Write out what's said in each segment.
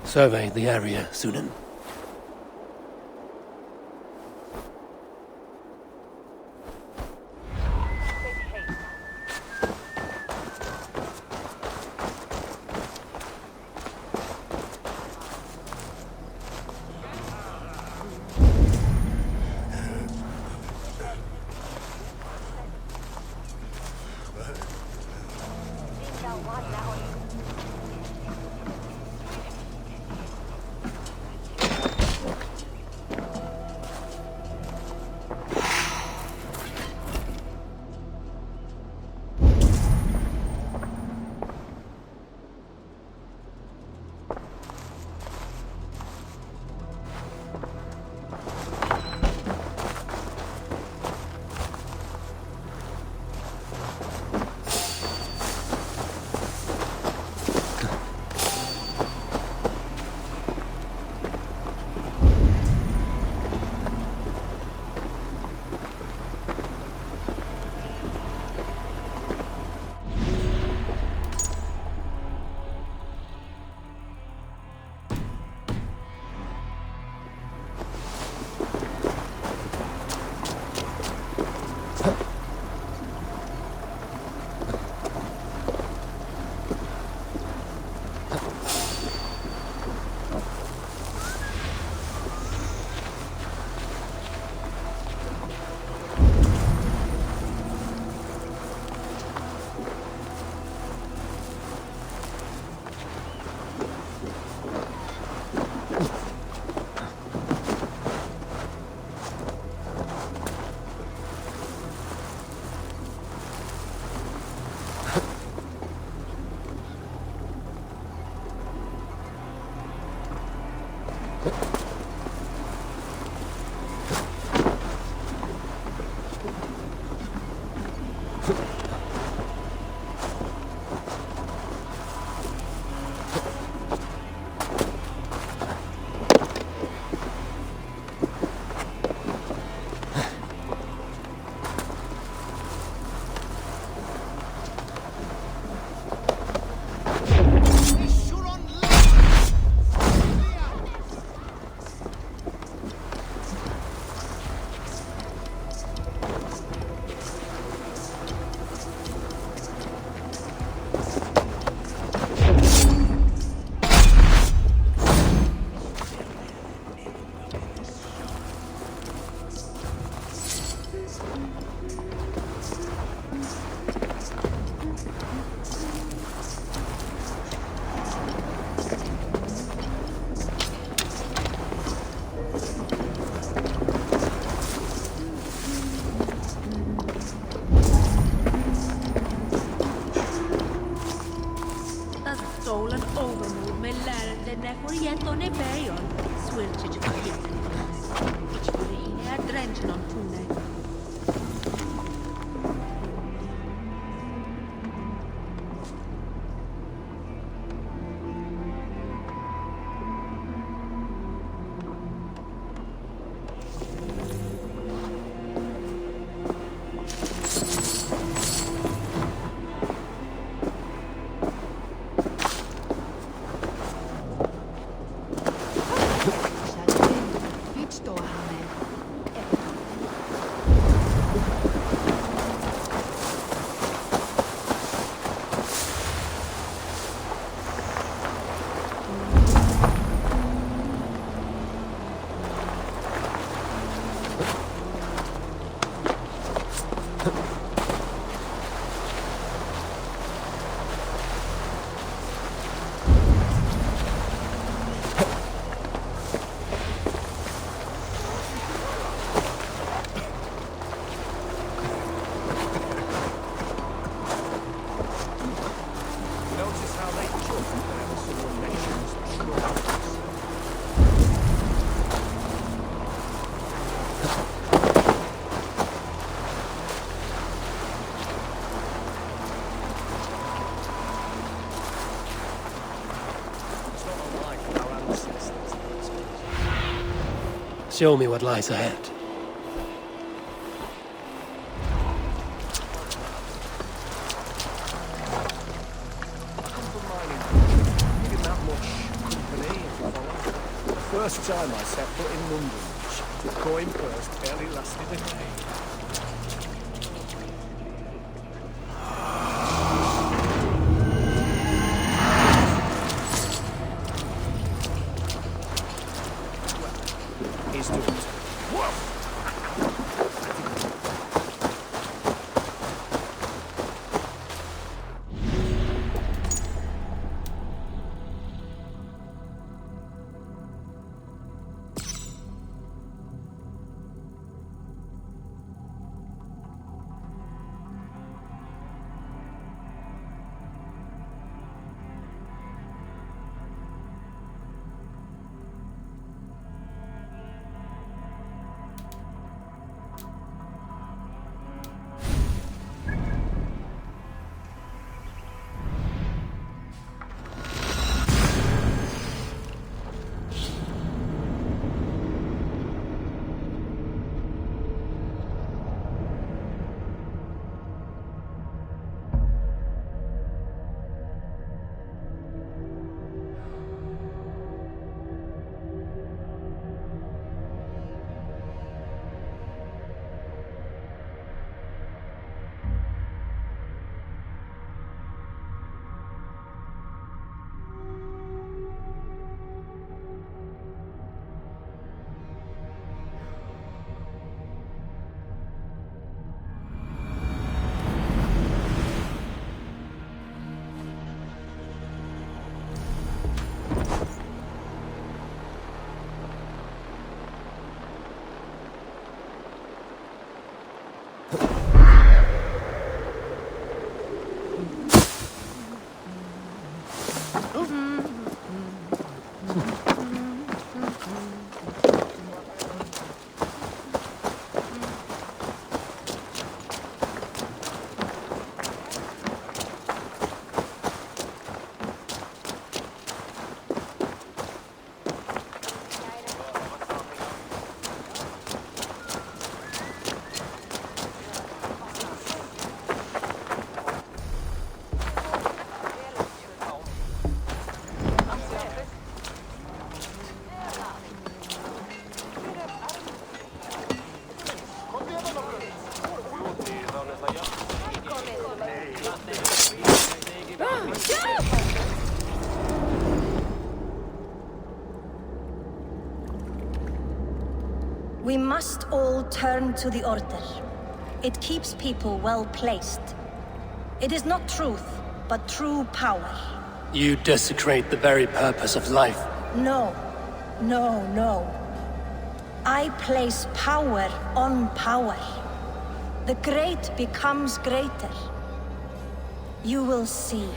Survey the area, Sunan. Show me what lies ahead. First time I set foot in London, the coin purse barely lasted a day. He's doing it. Whoa! We must all turn to the Order. It keeps people well placed. It is not truth, but true power. You desecrate the very purpose of life. No, no, no. I place power on power. The great becomes greater. You will see.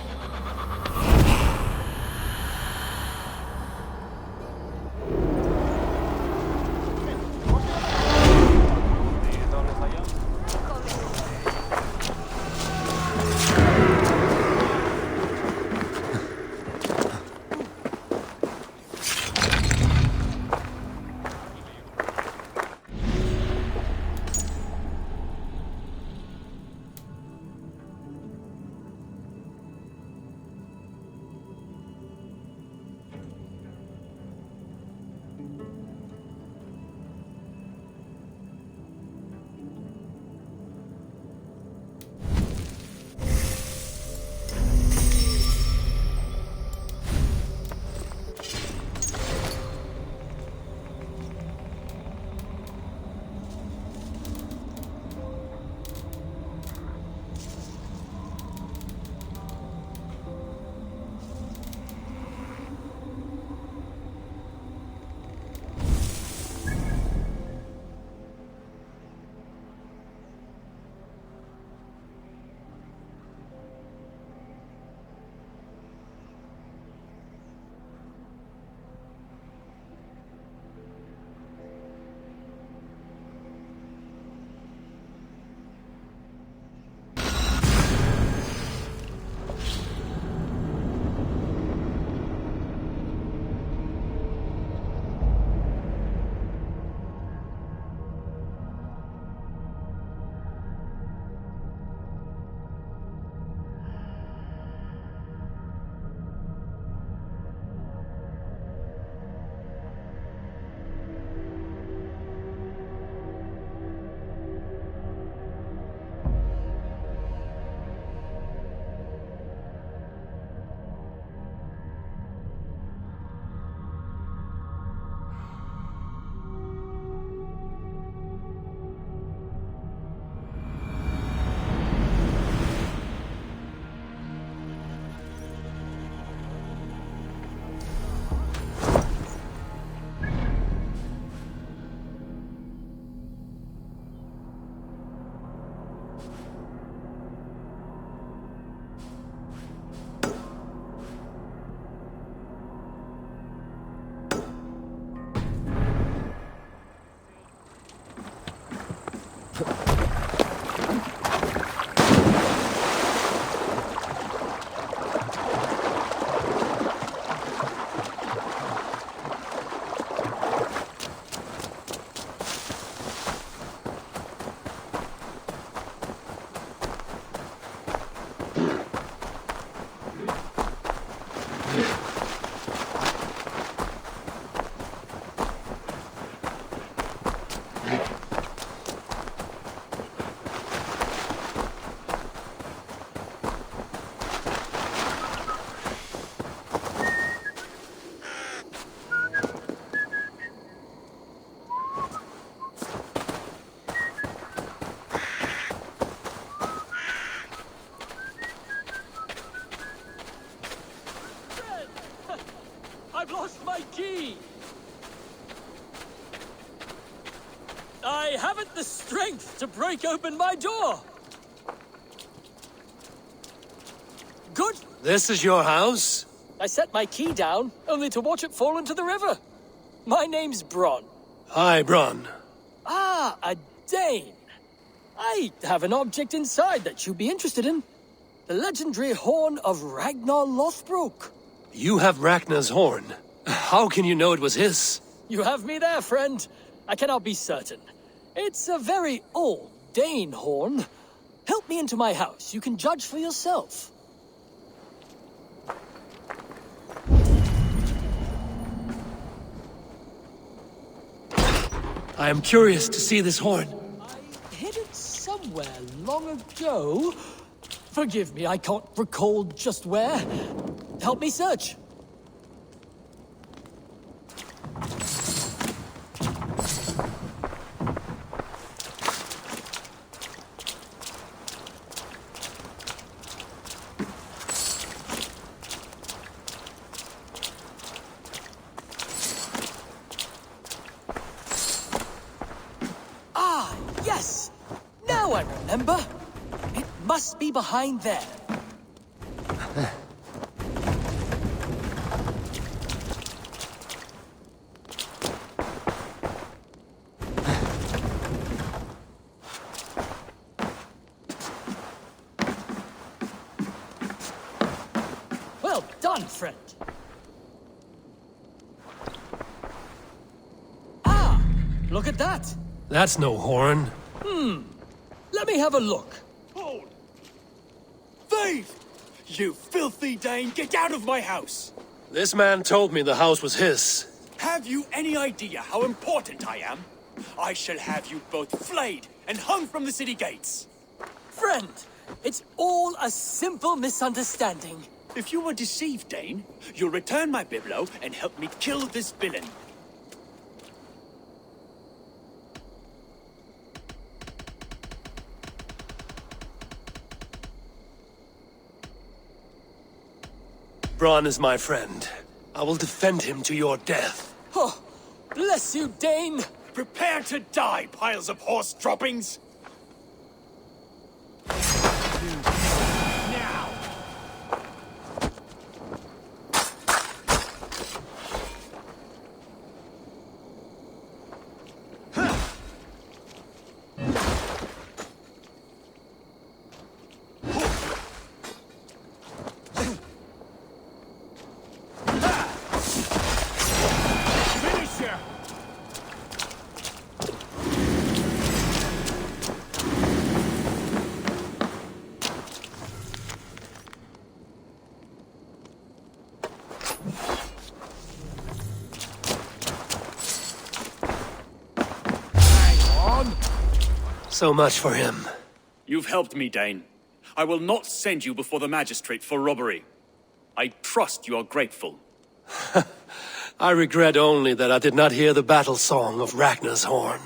me! I haven't the strength to break open my door! Good. This is your house? I set my key down, only to watch it fall into the river. My name's Bron. Hi, Bron. Ah, a Dane. I have an object inside that you'd be interested in. The legendary horn of Ragnar Lothbrok. You have Ragnar's horn. How can you know it was his? You have me there, friend. I cannot be certain. It's a very old Dane horn. Help me into my house. You can judge for yourself. I am curious to see this horn. I hid it somewhere long ago. Forgive me, I can't recall just where. Help me search. Ah, yes! Now I remember. It must be behind there. Well done, friend. Ah, look at that. That's no horn. Let me have a look. Hold! Thief! You filthy Dane, get out of my house! This man told me the house was his. Have you any idea how important I am? I shall have you both flayed and hung from the city gates. Friend, it's all a simple misunderstanding. If you were deceived, Dane, you'll return my biblo and help me kill this villain. Bron is my friend. I will defend him to your death. Oh, bless you, Dane. Prepare to die, piles of horse droppings! Now! Finisher! So much for him. You've helped me, Dane. I will not send you before the magistrate for robbery. I trust you are grateful. I regret only that I did not hear the battle song of Ragnar's horn.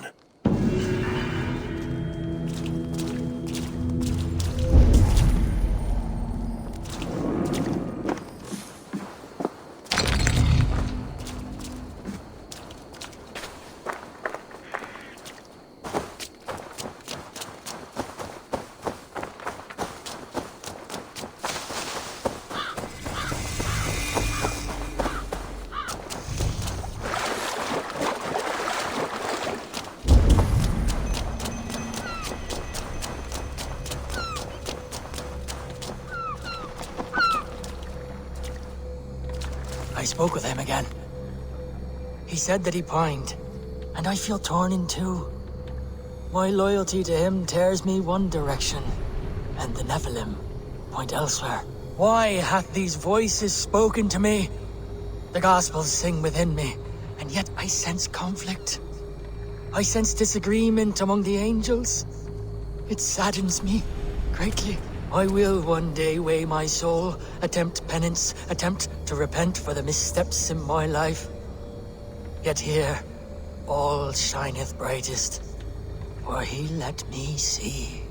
I spoke with him again. He said that he pined, and I feel torn in two. My loyalty to him tears me one direction, and the Nephilim point elsewhere. Why hath these voices spoken to me? The Gospels sing within me, and yet I sense conflict. I sense disagreement among the angels. It saddens me greatly. I will one day weigh my soul, attempt penance, attempt to repent for the missteps in my life. Yet here, all shineth brightest, for he let me see.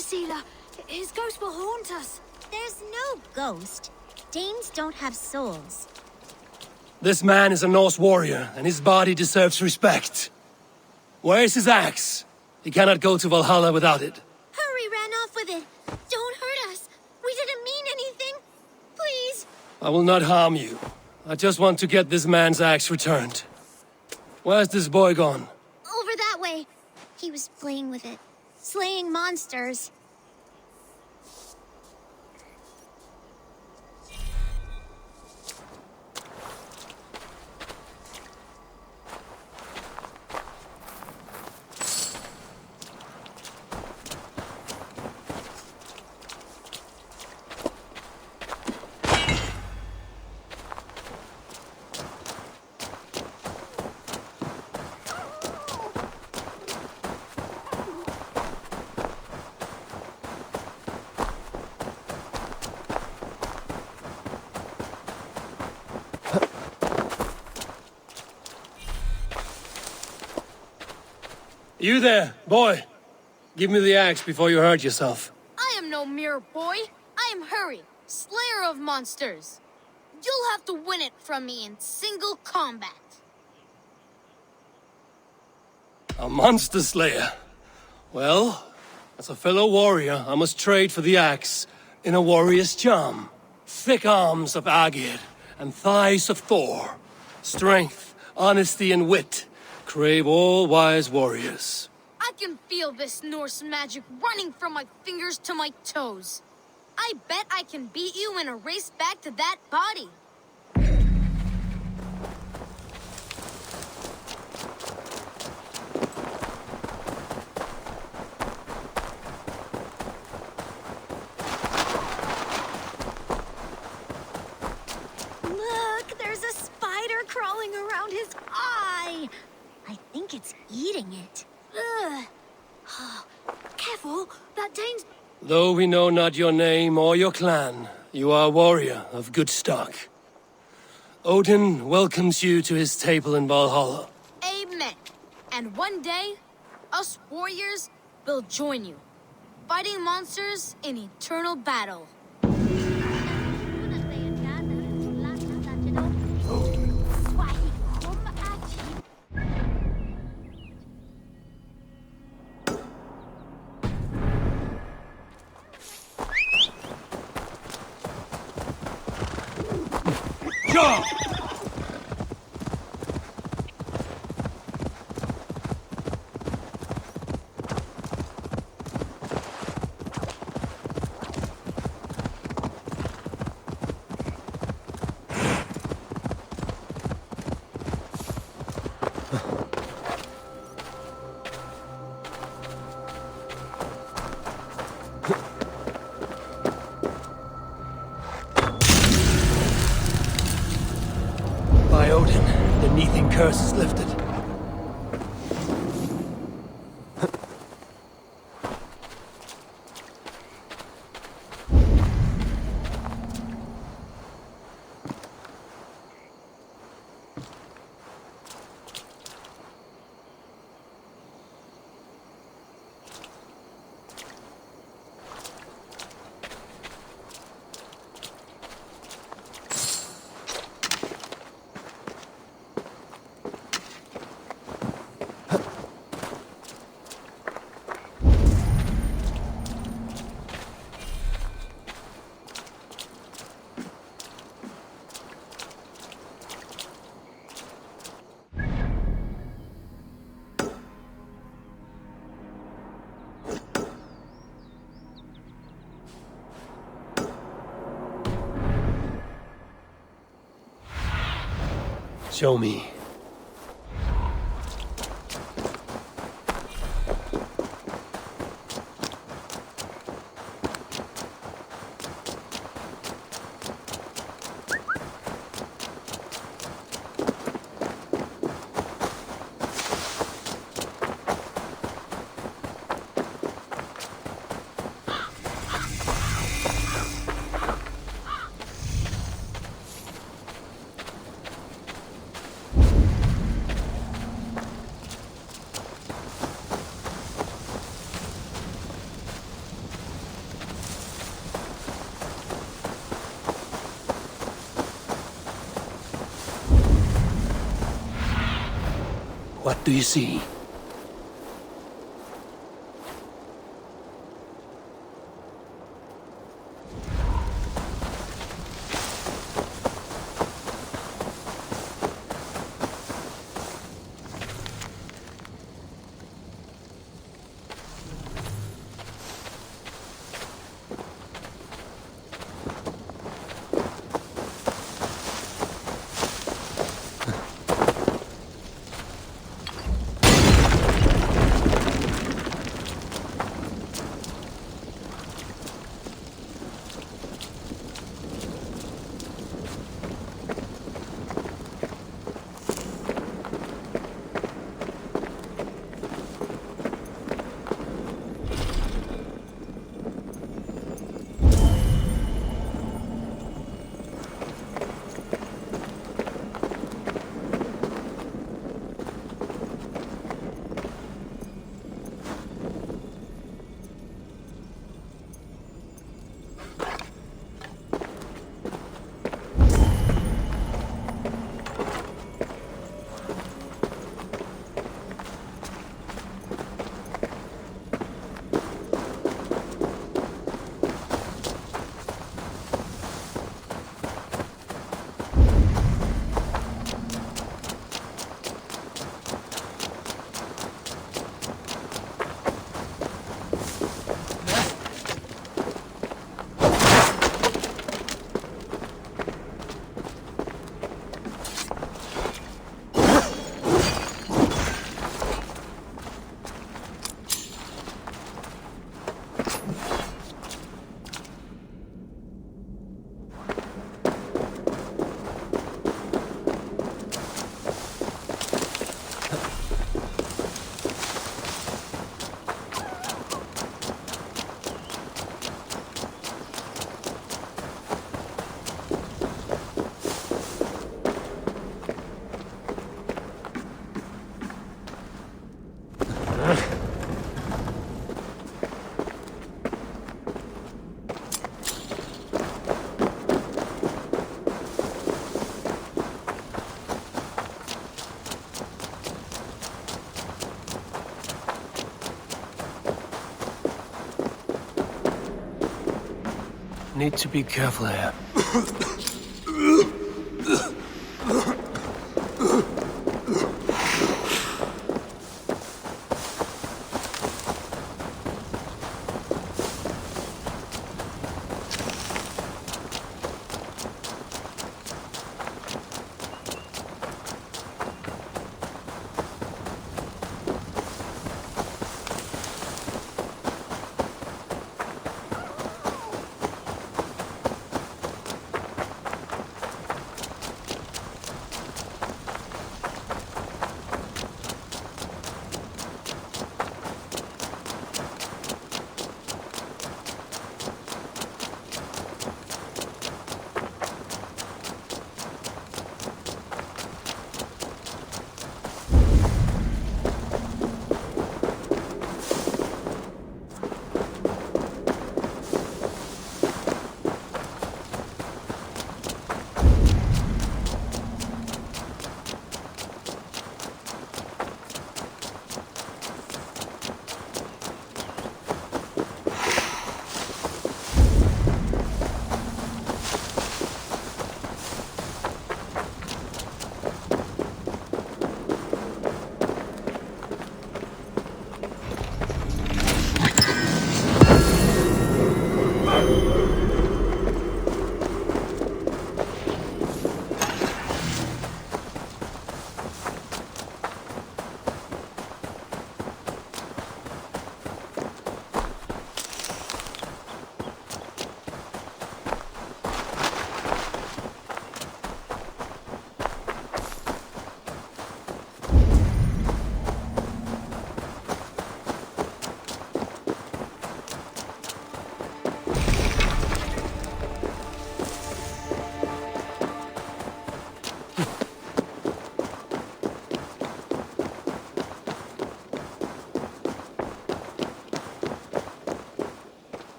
Sela. His ghost will haunt us. There's no ghost. Danes don't have souls. This man is a Norse warrior, and his body deserves respect. Where is his axe? He cannot go to Valhalla without it. Hurry ran off with it. Don't hurt us. We didn't mean anything. Please. I will not harm you. I just want to get this man's axe returned. Where's this boy gone? Over that way. He was playing with it. Slaying monsters. You there, boy. Give me the axe before you hurt yourself. I am no mere boy. I am Hurry, slayer of monsters. You'll have to win it from me in single combat. A monster slayer. Well, as a fellow warrior, I must trade for the axe in a warrior's charm. Thick arms of Agir and thighs of Thor. Strength, honesty, and wit crave all wise warriors. I can feel this Norse magic running from my fingers to my toes. I bet I can beat you in a race back to that body. Look, there's a spider crawling around his eye. I think it's eating it. Ugh. Careful, that Dane's... Though we know not your name or your clan, you are a warrior of good stock. Odin welcomes you to his table in Valhalla. Amen. And one day, us warriors will join you, fighting monsters in eternal battle. Ja! By Odin, the Neething curse is lifted. Show me. What do you see? Need to be careful here.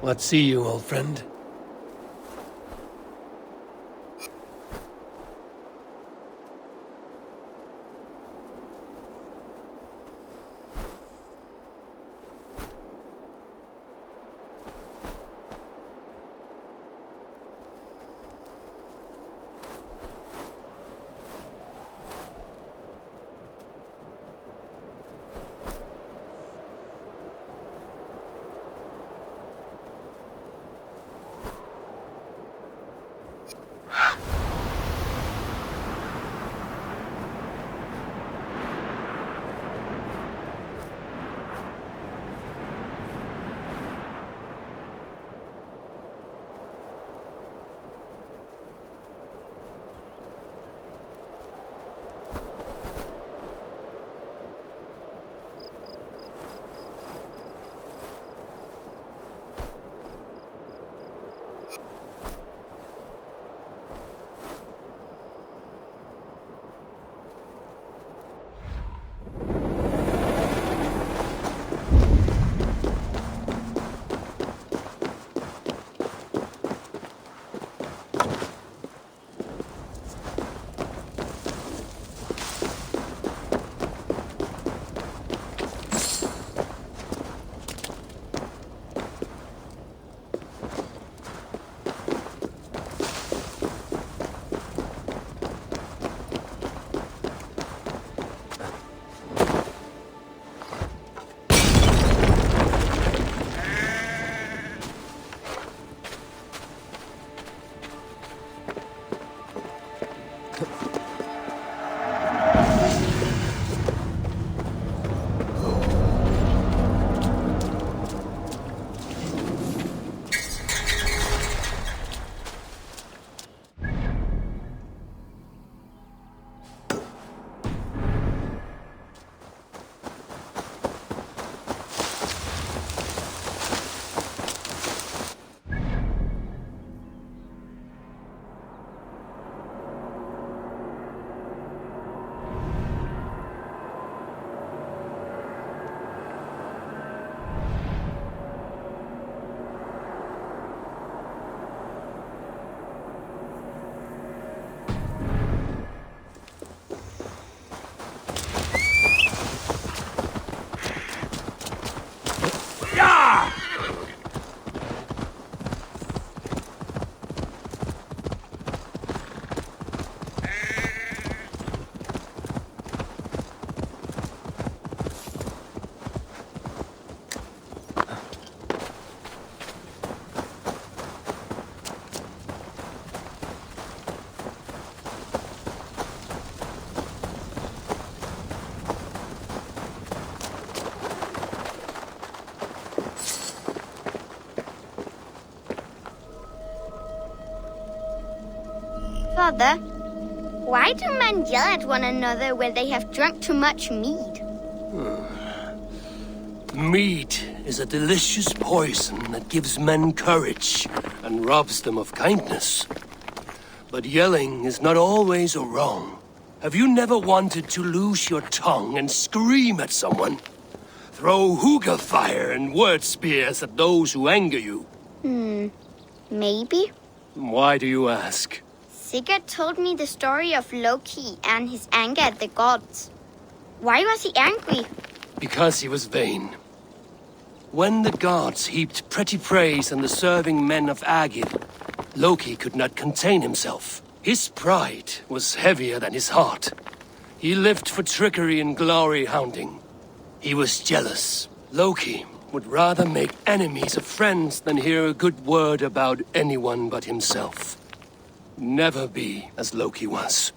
What see you, old friend? Father, why do men yell at one another when they have drunk too much mead? Mead is a delicious poison that gives men courage and robs them of kindness. But yelling is not always a wrong. Have you never wanted to lose your tongue and scream at someone? Throw hookah fire and word spears at those who anger you? Maybe. Why do you ask? Sigurd told me the story of Loki and his anger at the gods. Why was he angry? Because he was vain. When the gods heaped pretty praise on the serving men of Agid, Loki could not contain himself. His pride was heavier than his heart. He lived for trickery and glory hounding. He was jealous. Loki would rather make enemies of friends than hear a good word about anyone but himself. Never be as Loki was.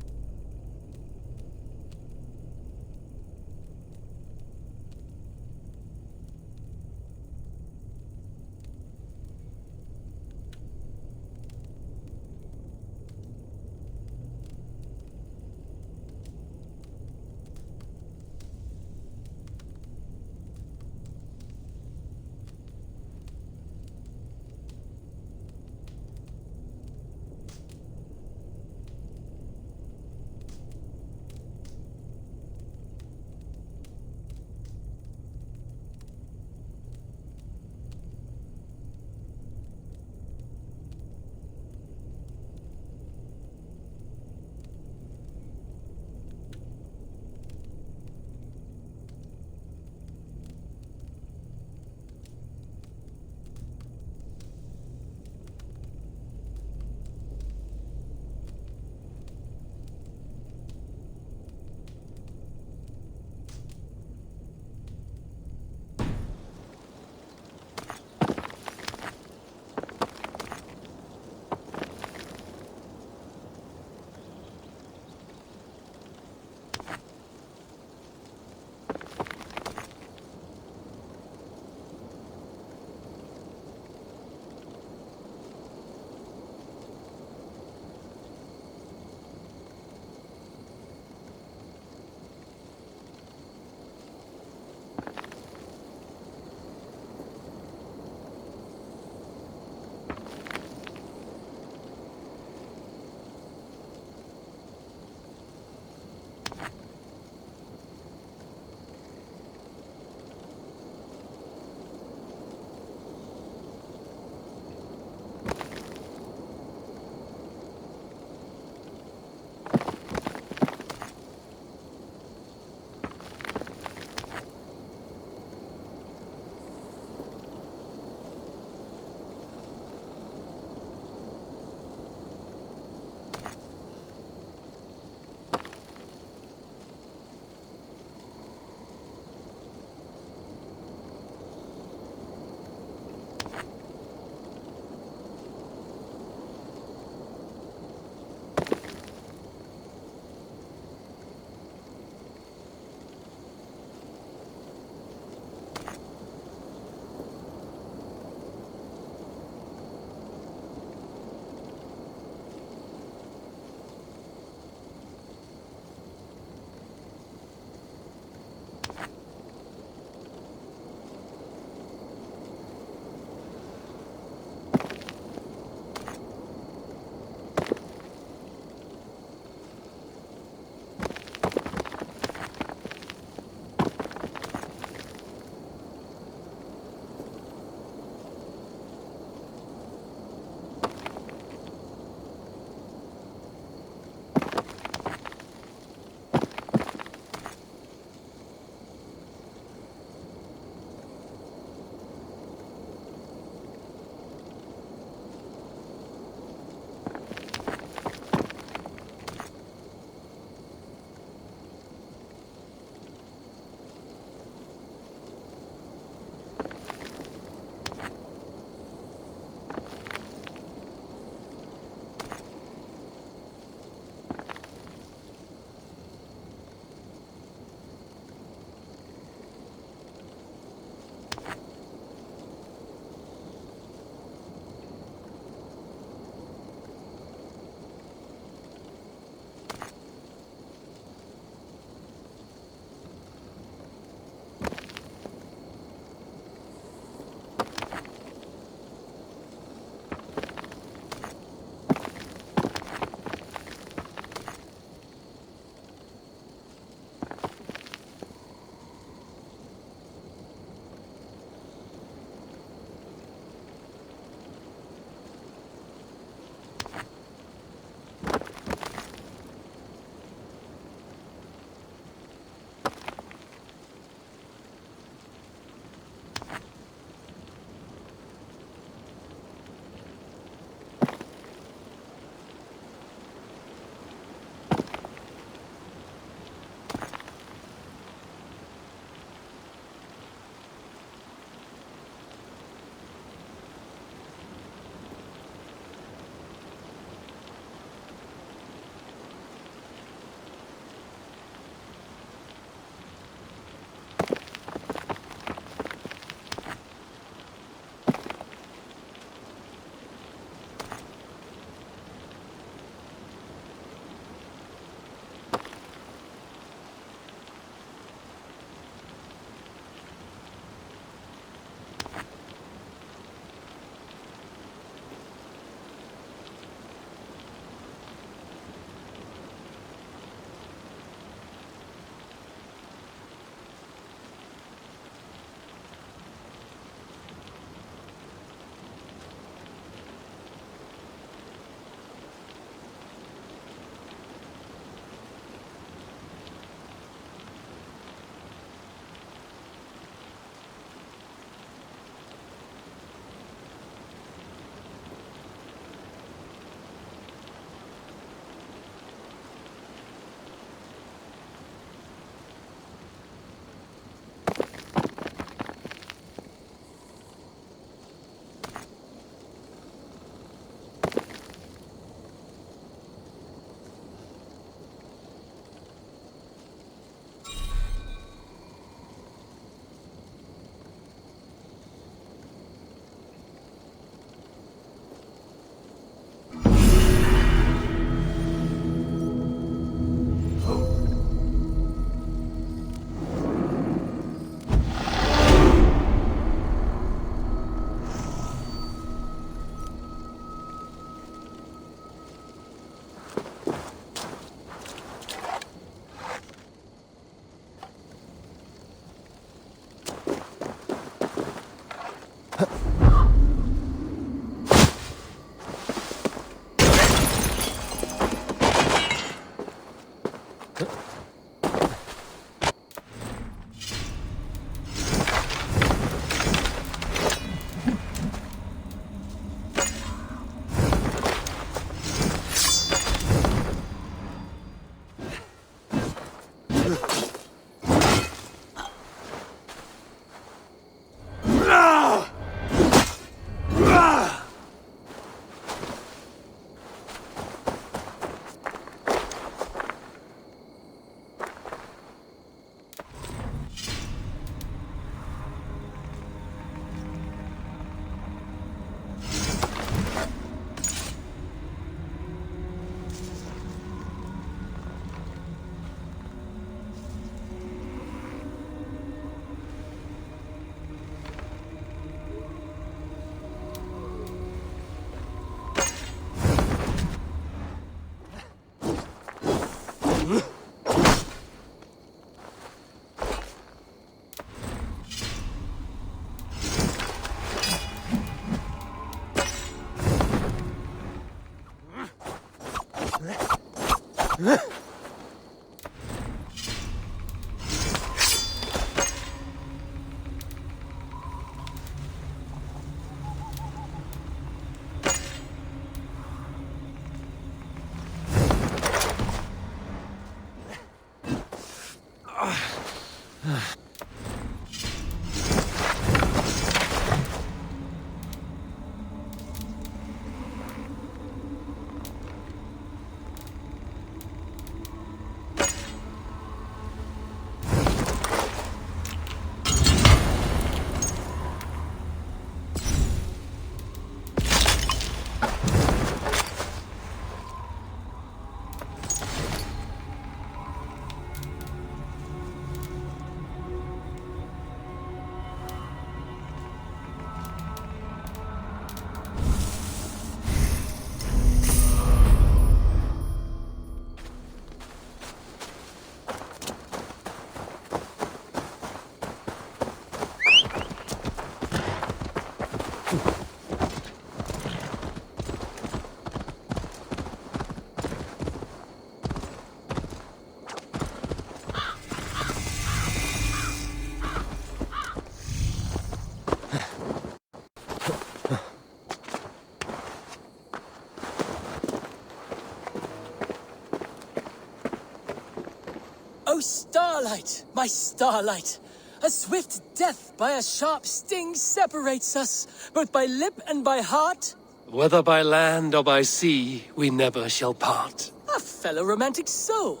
Oh, starlight, my starlight! A swift death by a sharp sting separates us, both by lip and by heart. Whether by land or by sea, we never shall part. A fellow romantic soul.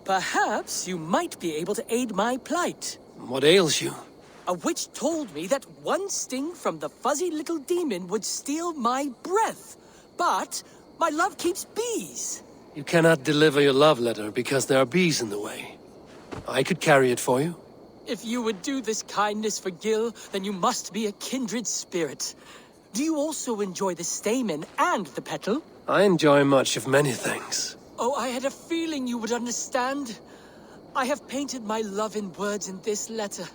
Perhaps you might be able to aid my plight. What ails you? A witch told me that one sting from the fuzzy little demon would steal my breath. But my love keeps bees. You cannot deliver your love letter because there are bees in the way. I could carry it for you. If you would do this kindness for Gil, then you must be a kindred spirit. Do you also enjoy the stamen and the petal? I enjoy much of many things. Oh, I had a feeling you would understand. I have painted my love in words in this letter.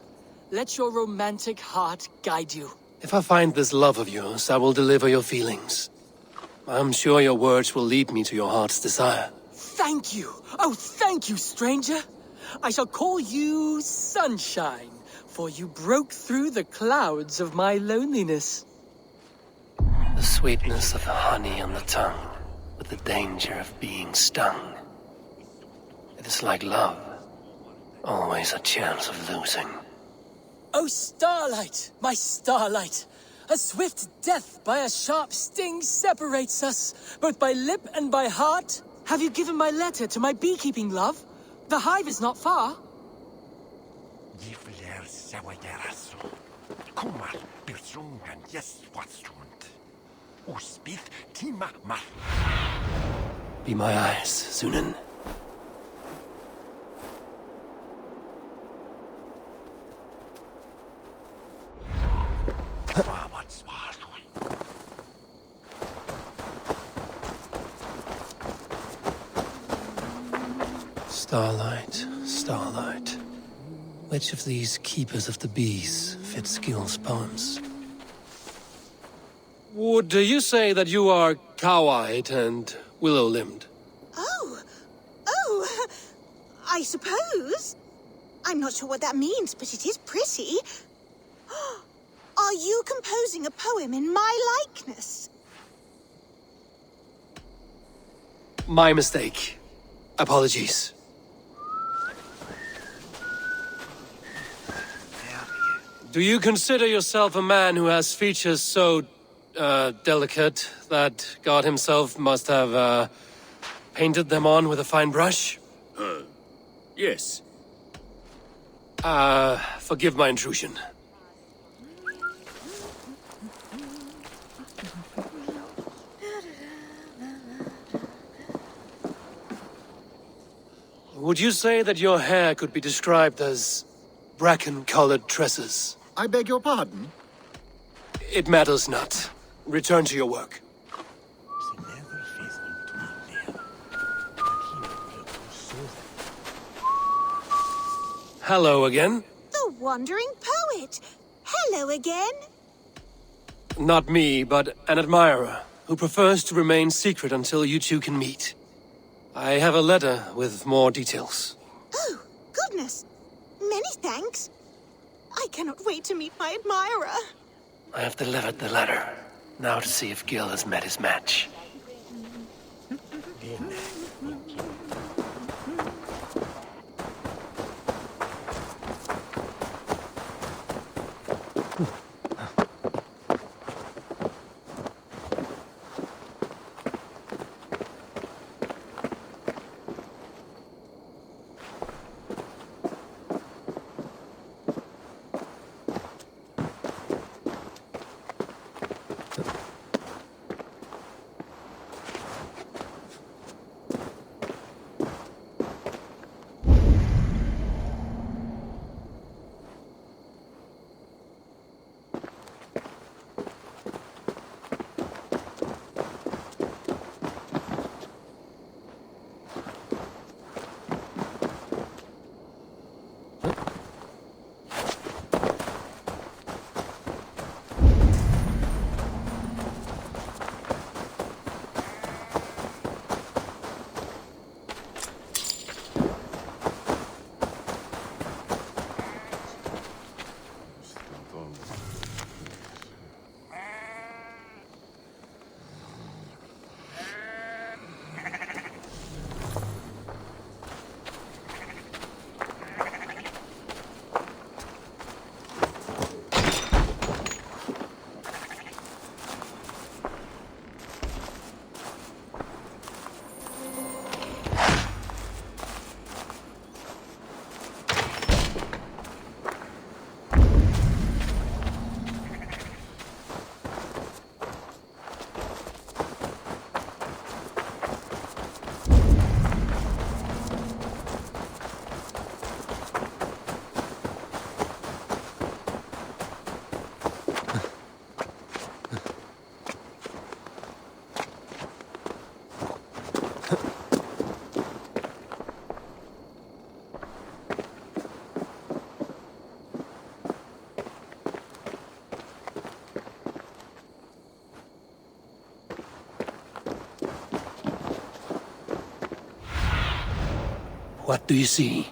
Let your romantic heart guide you. If I find this love of yours, I will deliver your feelings. I'm sure your words will lead me to your heart's desire. Thank you. Oh, thank you, stranger. I shall call you Sunshine, for you broke through the clouds of my loneliness. The sweetness of the honey on the tongue, with the danger of being stung. It is like love, always a chance of losing. Oh, starlight, my starlight! A swift death by a sharp sting separates us, both by lip and by heart. Have you given my letter to my beekeeping love? The hive is not far. Be my eyes, Sunan. Starlight, starlight. Which of these keepers of the bees fits Gil's poems? Would you say that you are cow-eyed and willow-limbed? Oh, I suppose. I'm not sure what that means, but it is pretty. Are you composing a poem in my likeness? My mistake. Apologies. Do you consider yourself a man who has features so, delicate that God himself must have, painted them on with a fine brush? Yes. Forgive my intrusion. Would you say that your hair could be described as bracken-colored tresses? I beg your pardon? It matters not. Return to your work. Hello again. The wandering poet. Hello again. Not me, but an admirer, who prefers to remain secret until you two can meet. I have a letter with more details. Oh, goodness. Many thanks. I cannot wait to meet my admirer. I have delivered the letter. Now to see if Gil has met his match. What do you see?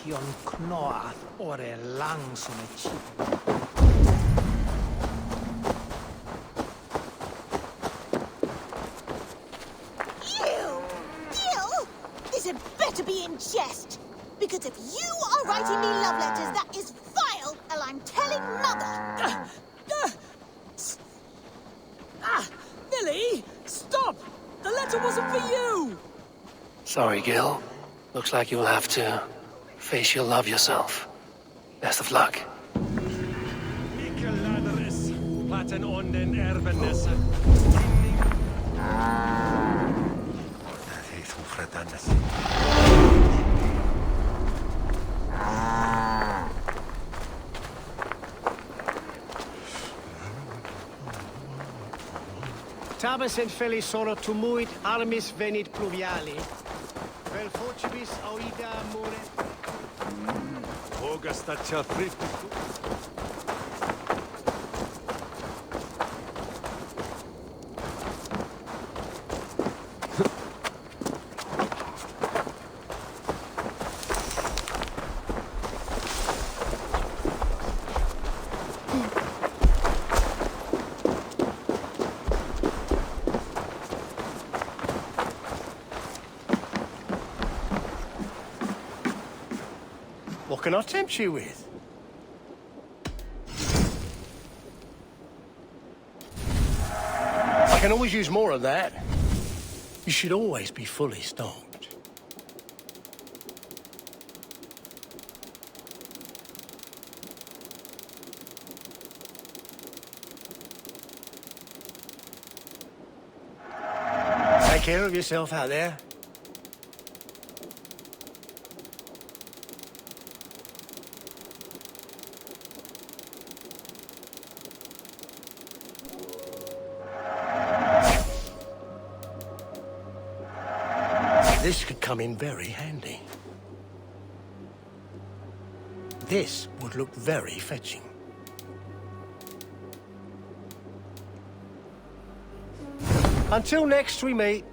Tion knoath ore lang som ett chip. This had better be in jest. Because if you are writing me love letters, that is vile, and I'm telling Mother. Lily! Stop! The letter wasn't for you! Sorry, Gil. Looks like you'll have to face your love yourself. Best of luck. Tabes et felisoro tumuit armis venit pluviali. Vel focibis auida more. August tia thrifty. What can I tempt you with? I can always use more of that. You should always be fully stocked. Take care of yourself out there. This could come in very handy. This would look very fetching. Until next we meet.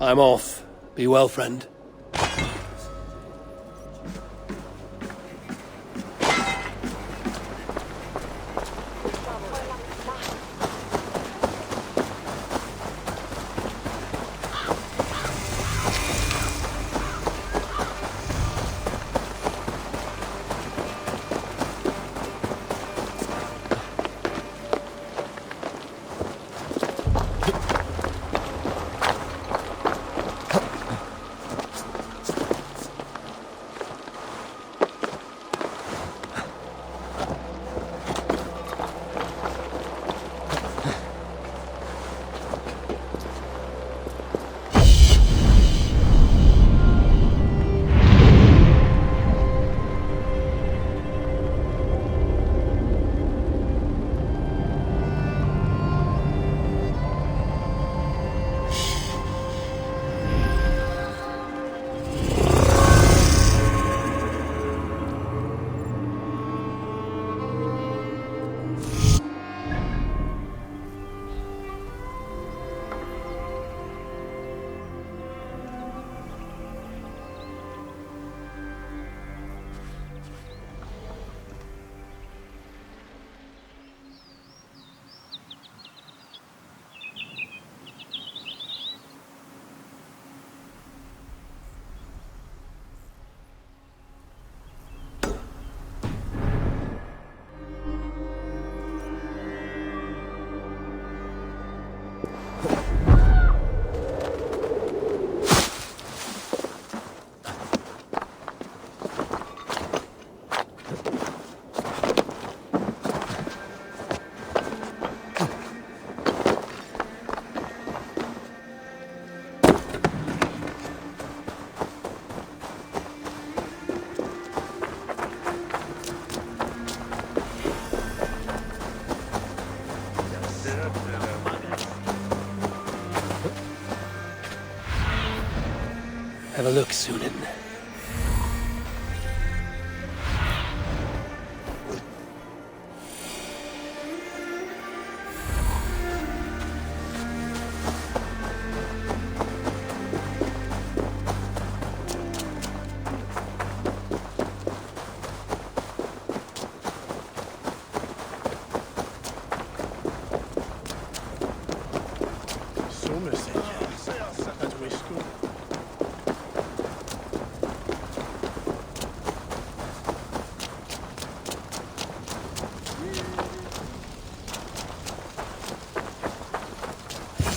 I'm off. Be well, friend. Have a look, Sunan.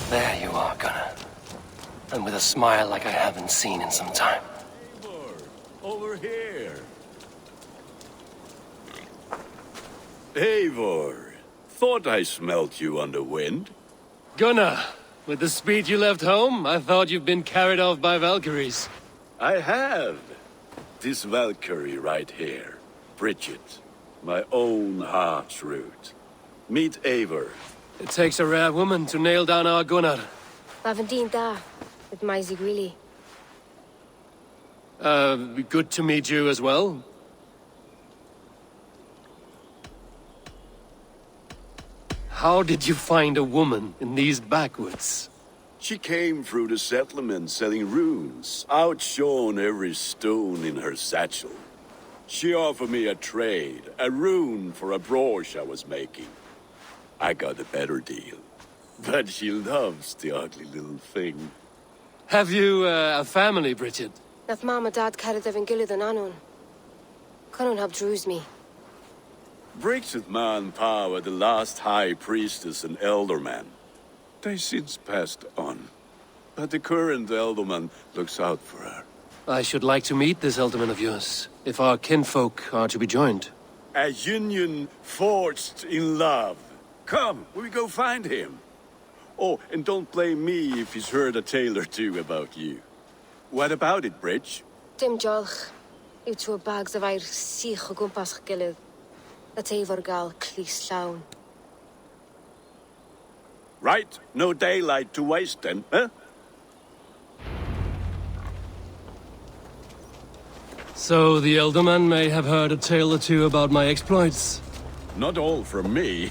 There you are, Gunnar. And with a smile like I haven't seen in some time. Over here. Eivor, thought I smelt you on the wind. Gunnar, with the speed you left home, I thought you'd been carried off by Valkyries. I have. This Valkyrie right here. Bridget. My own heart's root. Meet Eivor. It takes a rare woman to nail down our Gunnar. Laventinta, with my Zigrili. Good to meet you as well. How did you find a woman in these backwoods? She came through the settlement selling runes, outshone every stone in her satchel. She offered me a trade, a rune for a brooch I was making. I got a better deal. But she loves the ugly little thing. Have you a family, Bridget? Nath Mom a Dad carried evan gilid an anon. Cannon have drews me. Brexit man power, the last high priestess and elderman. They since passed on. But the current elderman looks out for her. I should like to meet this elderman of yours, if our kinfolk are to be joined. A union forged in love. Come, we go find him. Oh, and don't blame me if he's heard a tale or two about you. What about it, Bridge? Dim jolch. Yw to a bags of air sich o gwmpas gilydd. A teifr gal clis llawn. Right, no daylight to waste then, huh? So the elderman may have heard a tale or two about my exploits. Not all from me.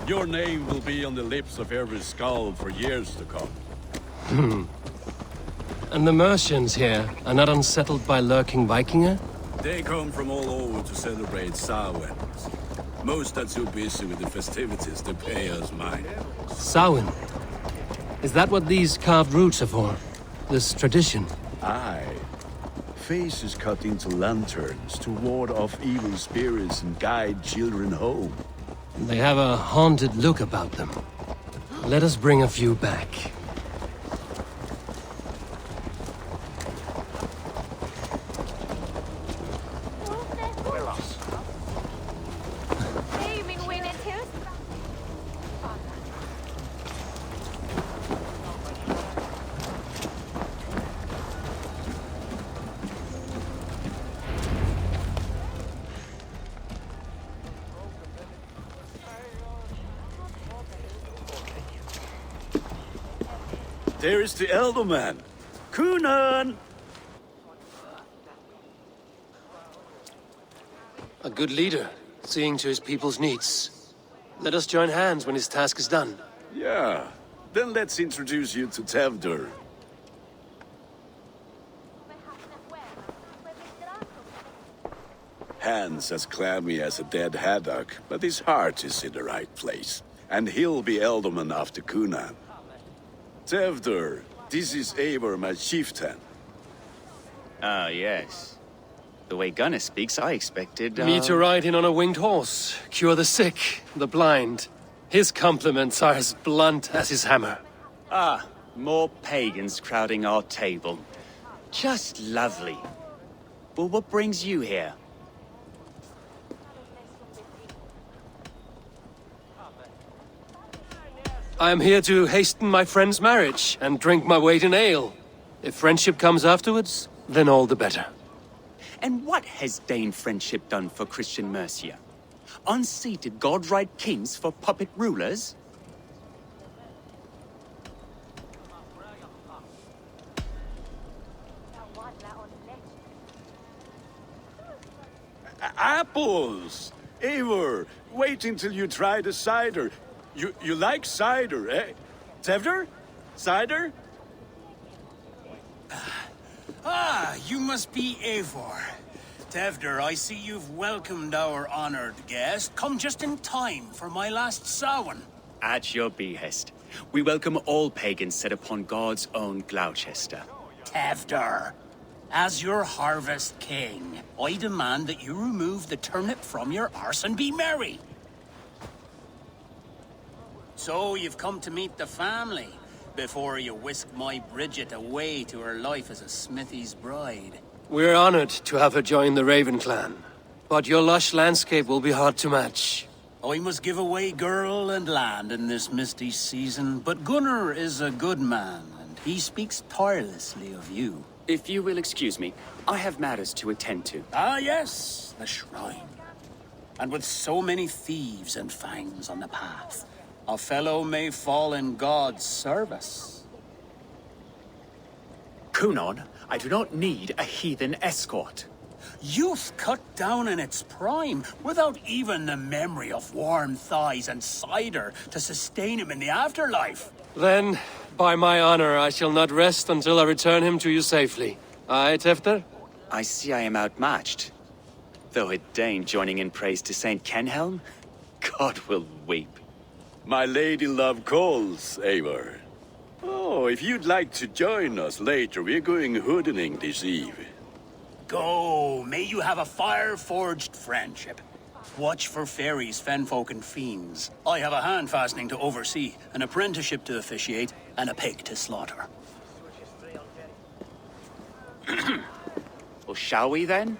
Your name will be on the lips of every skull for years to come. And the merchants here are not unsettled by lurking Vikinger? They come from all over to celebrate Samhain. Most are too busy with the festivities to pay us mind. Samhain? Is that what these carved roots are for? This tradition? Aye. Faces cut into lanterns to ward off evil spirits and guide children home. They have a haunted look about them. Let us bring a few back. There is the elderman. Kunan! A good leader, seeing to his people's needs. Let us join hands when his task is done. Yeah. Then let's introduce you to Tevdur. Hands as clammy as a dead haddock, but his heart is in the right place. And he'll be elderman after Kunan. Tevdur, this is Eivor, my chieftain. Ah, yes. The way Gunnar speaks, I expected, Me to ride in on a winged horse, cure the sick, the blind. His compliments are as blunt as his hammer. Ah, more pagans crowding our table. Just lovely. Well, what brings you here? I am here to hasten my friend's marriage and drink my weight in ale. If friendship comes afterwards, then all the better. And what has Dane friendship done for Christian Mercia? Unseated godright kings for puppet rulers? Apples! Eivor, wait until you try the cider. You like cider, eh? Tevdur? Cider? Ah, you must be Eivor. Tevdur, I see you've welcomed our honored guest. Come just in time for my last Samhain. At your behest. We welcome all pagans set upon God's own Gloucester. Tevdur, as your harvest king, I demand that you remove the turnip from your arse and be merry. So you've come to meet the family before you whisk my Bridget away to her life as a smithy's bride. We're honored to have her join the Raven clan. But your lush landscape will be hard to match. I must give away girl and land in this misty season, but Gunnar is a good man, and he speaks tirelessly of you. If you will excuse me, I have matters to attend to. Ah, yes, the shrine. And with so many thieves and fangs on the path, a fellow may fall in God's service. Kunon, I do not need a heathen escort. Youth cut down in its prime, without even the memory of warm thighs and cider to sustain him in the afterlife. Then, by my honor, I shall not rest until I return him to you safely. Aye, Tefter? I see I am outmatched. Though a Dane joining in praise to Saint Kenhelm, God will weep. My lady love calls, Eivor. Oh, Oh, if you'd like to join us later, we're going hoodening this eve. Go, may you have a fire-forged friendship. Watch for fairies, fenfolk, and fiends. I have a hand fastening to oversee, an apprenticeship to officiate, and a pig to slaughter. Well, shall we then?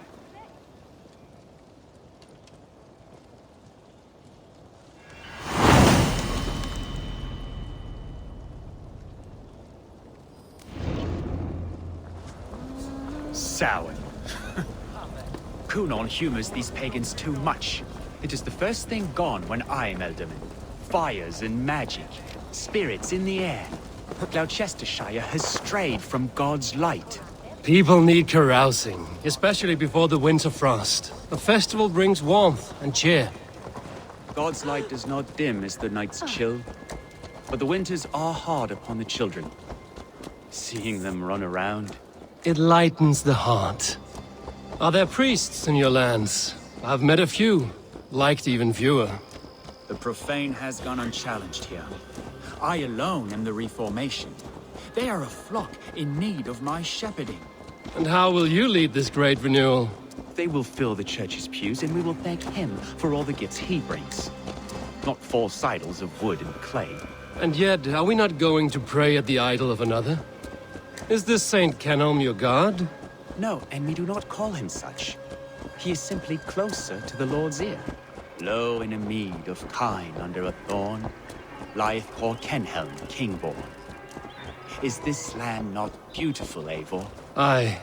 Sour. Kunon humors these pagans too much. It is the first thing gone when I am Elderman. Fires and magic, spirits in the air. Gloucestershire has strayed from God's light. People need carousing, especially before the winter frost. A festival brings warmth and cheer. God's light does not dim as the nights chill, but the winters are hard upon the children. Seeing them run around... It lightens the heart. Are there priests in your lands? I've met a few, liked even fewer. The profane has gone unchallenged here. I alone am the Reformation. They are a flock in need of my shepherding. And how will you lead this great renewal? They will fill the church's pews, and we will thank him for all the gifts he brings. Not false idols of wood and clay. And yet, are we not going to pray at the idol of another? Is this Saint Kenelm your god? No, and we do not call him such. He is simply closer to the Lord's ear. Low in a mead of kine under a thorn, lieth poor Kenhelm, king-born. Is this land not beautiful, Eivor? Aye.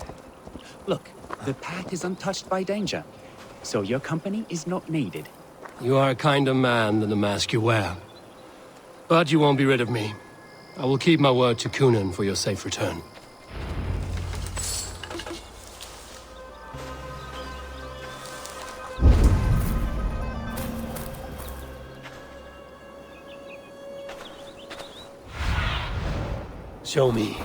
Look, the path is untouched by danger, so your company is not needed. You are a kinder man than the mask you wear. But you won't be rid of me. I will keep my word to Kunan for your safe return. Show me.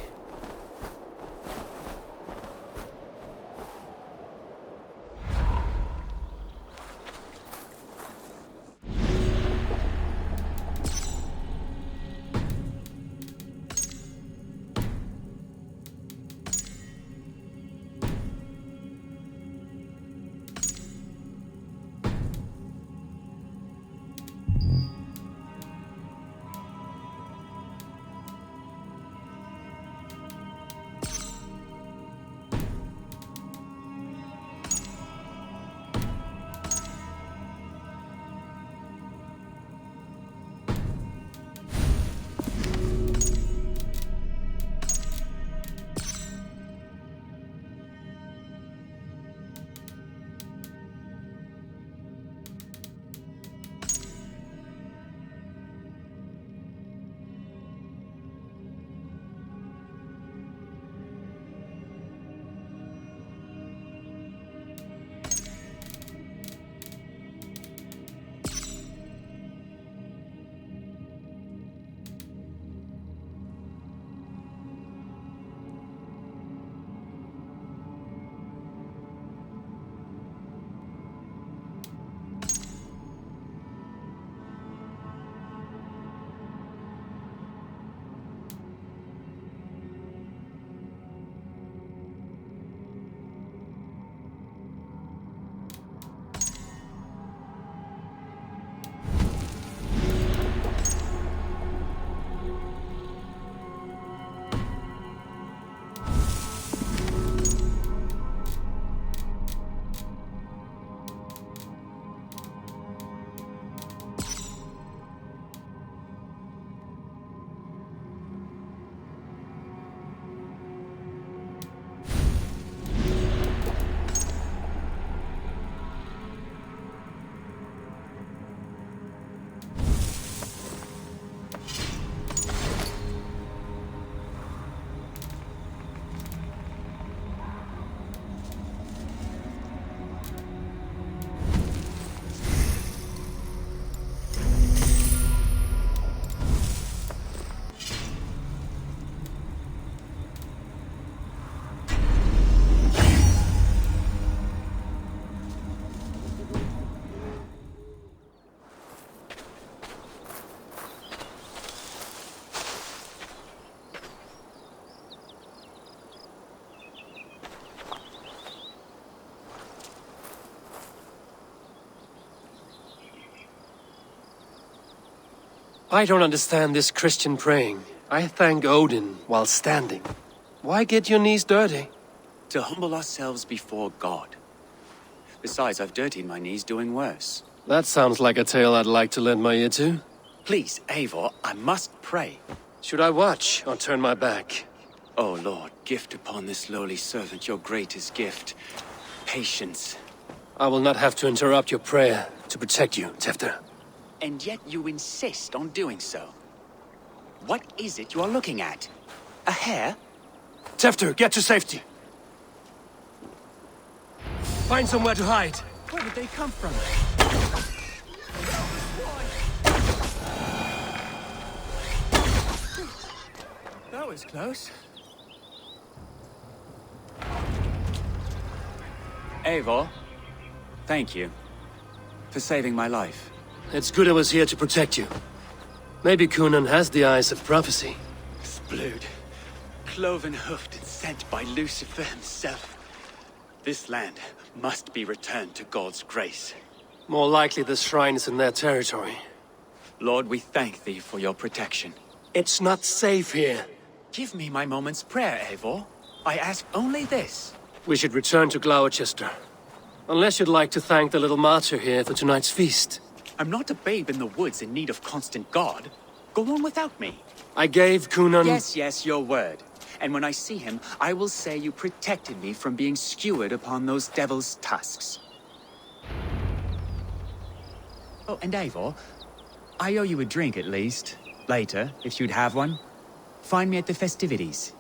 I don't understand this Christian praying. I thank Odin while standing. Why get your knees dirty? To humble ourselves before God. Besides, I've dirtied my knees doing worse. That sounds like a tale I'd like to lend my ear to. Please, Eivor, I must pray. Should I watch or turn my back? Oh Lord, gift upon this lowly servant your greatest gift. Patience. I will not have to interrupt your prayer to protect you, Tefter. And yet you insist on doing so. What is it you are looking at? A hare? Tefter, get to safety! Find somewhere to hide. Where did they come from? That was close. Eivor, thank you for saving my life. It's good I was here to protect you. Maybe Conan has the eyes of prophecy. Splood, cloven-hoofed and sent by Lucifer himself. This land must be returned to God's grace. More likely the shrine is in their territory. Lord, we thank thee for your protection. It's not safe here. Give me my moment's prayer, Eivor. I ask only this. We should return to Gloucester. Unless you'd like to thank the little martyr here for tonight's feast. I'm not a babe in the woods in need of constant guard. Go on without me. I gave Conan... Yes, your word. And when I see him, I will say you protected me from being skewered upon those devil's tusks. Oh, and Eivor, I owe you a drink at least. Later, if you'd have one. Find me at the festivities.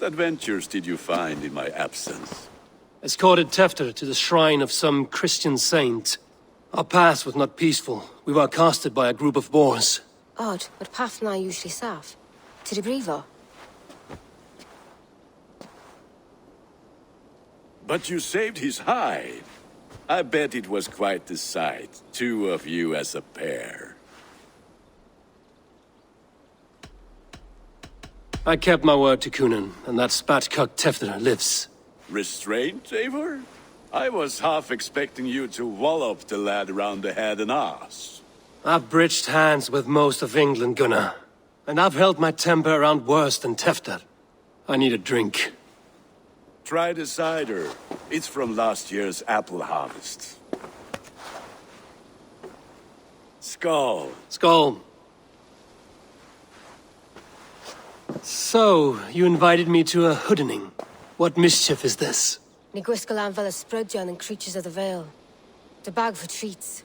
What adventures did you find in my absence? Escorted Tefter to the shrine of some Christian saint. Our path was not peaceful. We were accosted by a group of boars. Odd, but path na usually safe. To the brievo. But you saved his hide. I bet it was quite the sight, two of you as a pair. I kept my word to Kunan, and that spatcuck Tefter lives. Restraint, Eivor? I was half expecting you to wallop the lad around the head and ass. I've bridged hands with most of England, Gunnar. And I've held my temper around worse than Tefter. I need a drink. Try the cider. It's from last year's apple harvest. Skull. Skull. So, you invited me to a hoodening. What mischief is this? Ni gwisgalan fel ysbrydion and creatures of the Vale. The bag for treats.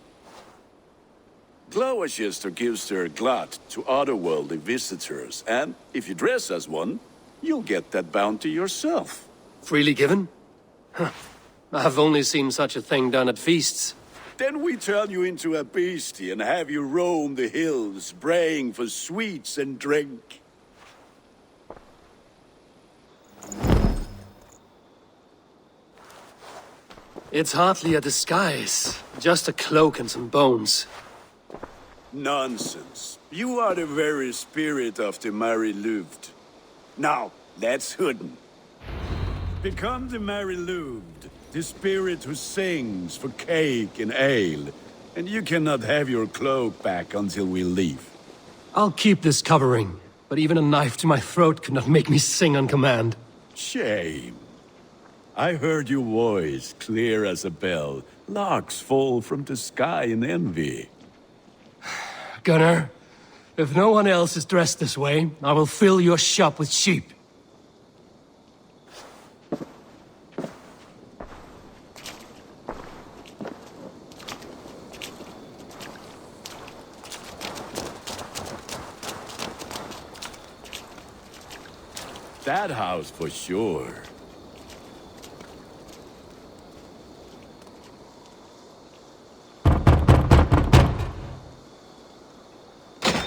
Gloucester gives their glut to otherworldly visitors, and if you dress as one, you'll get that bounty yourself. Freely given? Huh. I've only seen such a thing done at feasts. Then we turn you into a beastie and have you roam the hills, braying for sweets and drink. It's hardly a disguise. Just a cloak and some bones. Nonsense. You are the very spirit of the Mary Louved. Now, let's hooden. Become the Mary Louved, the spirit who sings for cake and ale. And you cannot have your cloak back until we leave. I'll keep this covering, but even a knife to my throat could not make me sing on command. Shame. I heard your voice clear as a bell. Larks fall from the sky in envy. Gunnar, if no one else is dressed this way, I will fill your shop with sheep. That house for sure.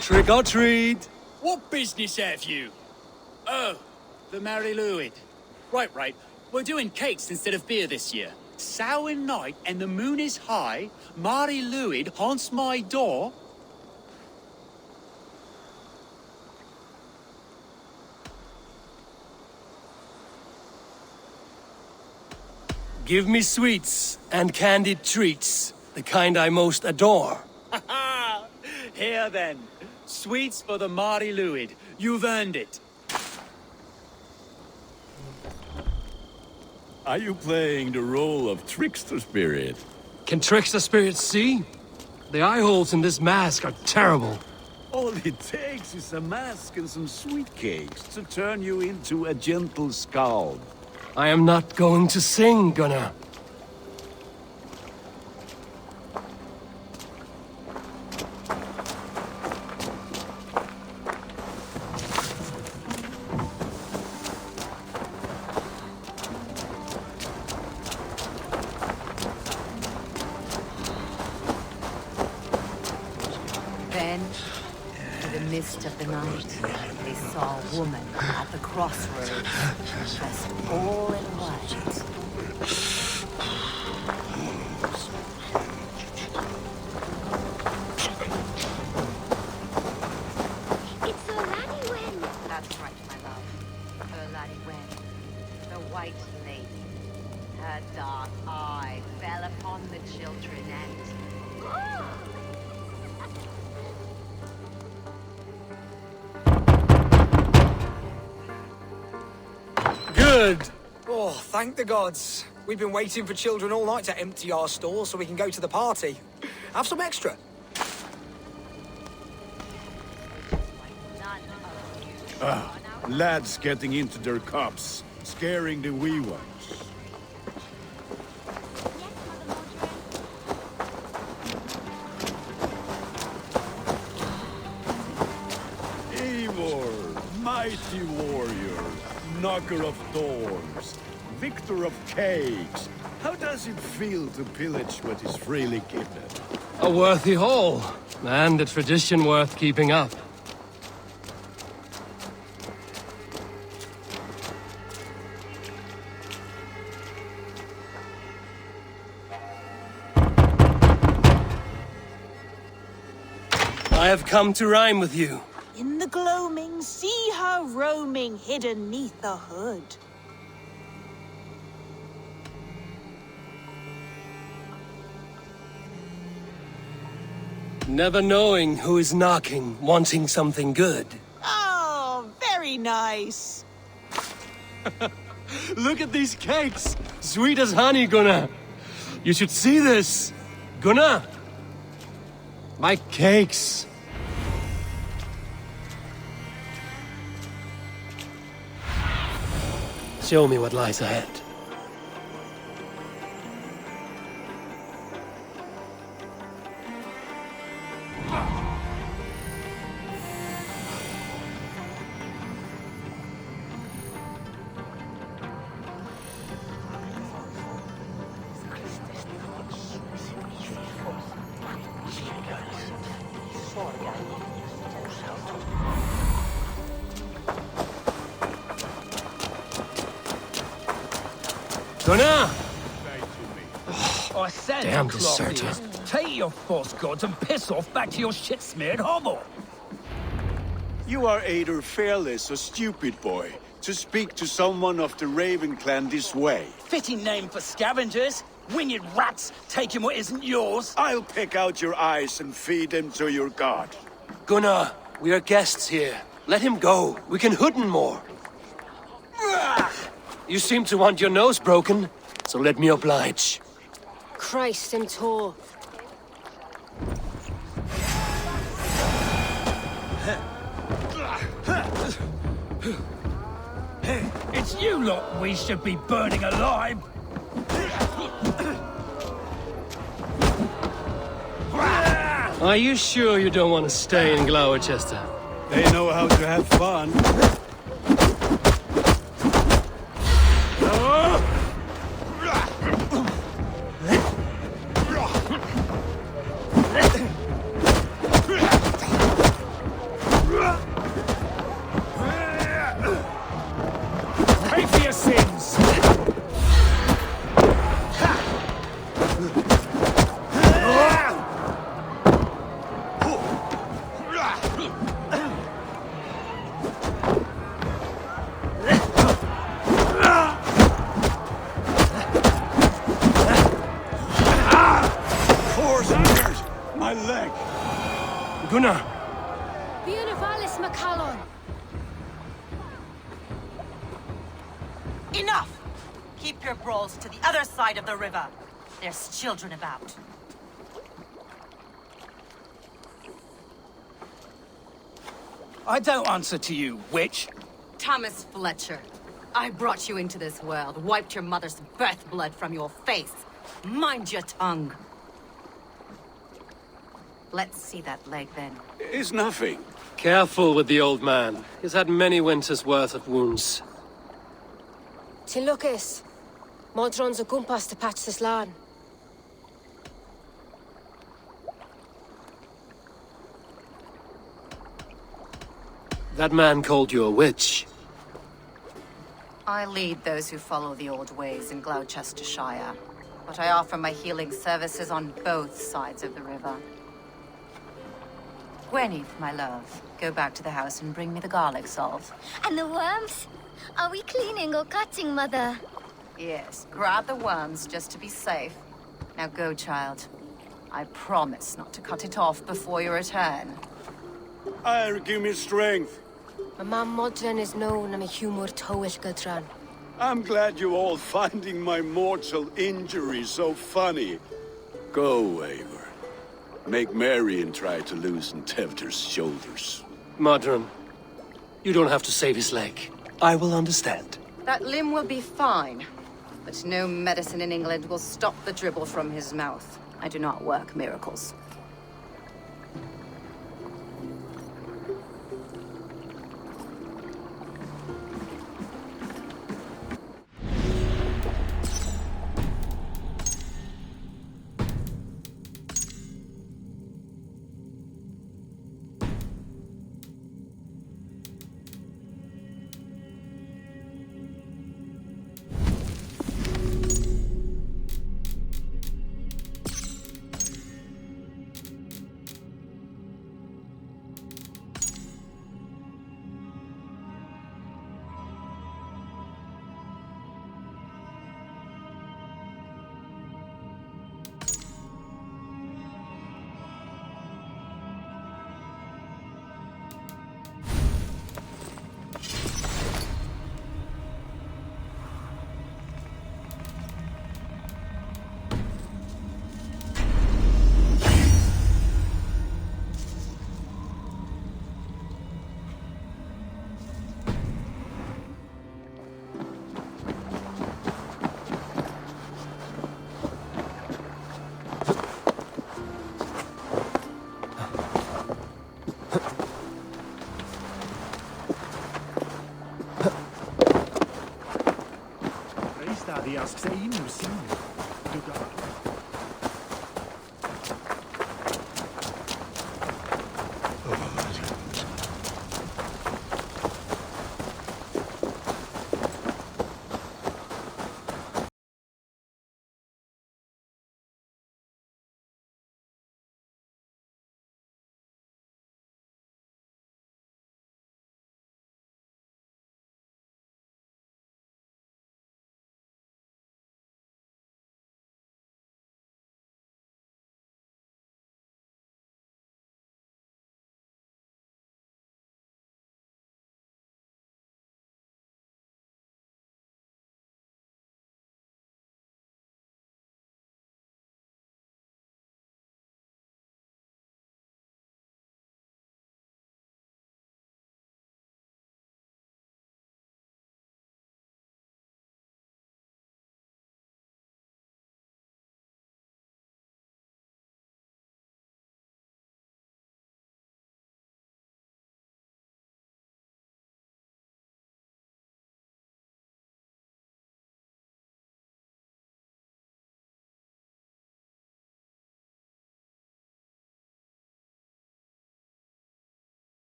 Trick or treat! What business have you? Oh, the Mary Louid. Right. We're doing cakes instead of beer this year. Samhain night and the moon is high. Mary Louid haunts my door. Give me sweets and candied treats, the kind I most adore. Here then, sweets for the Mary Louid. You've earned it. Are you playing the role of trickster spirit? Can trickster spirits see? The eye holes in this mask are terrible. All it takes is a mask and some sweet cakes to turn you into a gentle skald. I am not going to sing, Gunnar. Then, in the mist of the night, they saw a woman at the crossroads, dressed all in white. It's her laddie Wen. That's right, my love. Her laddie Wen, the white lady. Her dark eye fell upon the children and... Good! Oh, thank the gods. We've been waiting for children all night to empty our stores so we can go to the party. Have some extra. Lads getting into their cups, scaring the wee ones. Eivor, mighty warrior, knocker of doors, victor of cakes. How does it feel to pillage what is freely given? A worthy haul, and a tradition worth keeping up. I have come to rhyme with you. In the gloaming, see her roaming hidden neath the hood. Never knowing who is knocking, wanting something good. Oh, very nice. Look at these cakes! Sweet as honey, Gunnar! You should see this! Gunnar! My cakes! Show me what lies ahead. Gunnar! I said, Damn Clothier, deserter. take your false gods and piss off back to your shit-smeared hovel. You are either fearless or stupid, boy, to speak to someone of the Raven clan this way. Fitting name for scavengers. Winged rats taking what isn't yours. I'll pick out your eyes and feed them to your god. Gunnar, we are guests here. Let him go. We can hood him more. You seem to want your nose broken, so let me oblige. Christ in tow. It's you lot we should be burning alive. Are you sure you don't want to stay in Gloucester? They know how to have fun. Pay for your sins. My leg! Gunnar! Bienavalis Macallon. Enough! Keep your brawls to the other side of the river. There's children about. I don't answer to you, witch. Thomas Fletcher, I brought you into this world, wiped your mother's birth blood from your face. Mind your tongue. Let's see that leg, then. It's nothing. Careful with the old man. He's had many winters' worth of wounds. Till Lucas. Modron's a gumpas to patch this land. That man called you a witch. I lead those who follow the old ways in Gloucestershire, but I offer my healing services on both sides of the river. Gweneth, my love, go back to the house and bring me the garlic salt. And the worms? Are we cleaning or cutting, Mother? Yes, grab the worms just to be safe. Now go, child. I promise not to cut it off before you return. Give me strength. My mam Modron is known am a humor towish gadran. I'm glad you're all finding my mortal injury so funny. Go, Eivor. Make merry and try to loosen Tevder's shoulders. Modron, you don't have to save his leg. I will understand. That limb will be fine, but no medicine in England will stop the dribble from his mouth. I do not work miracles. the Ask Say Inu Sinu.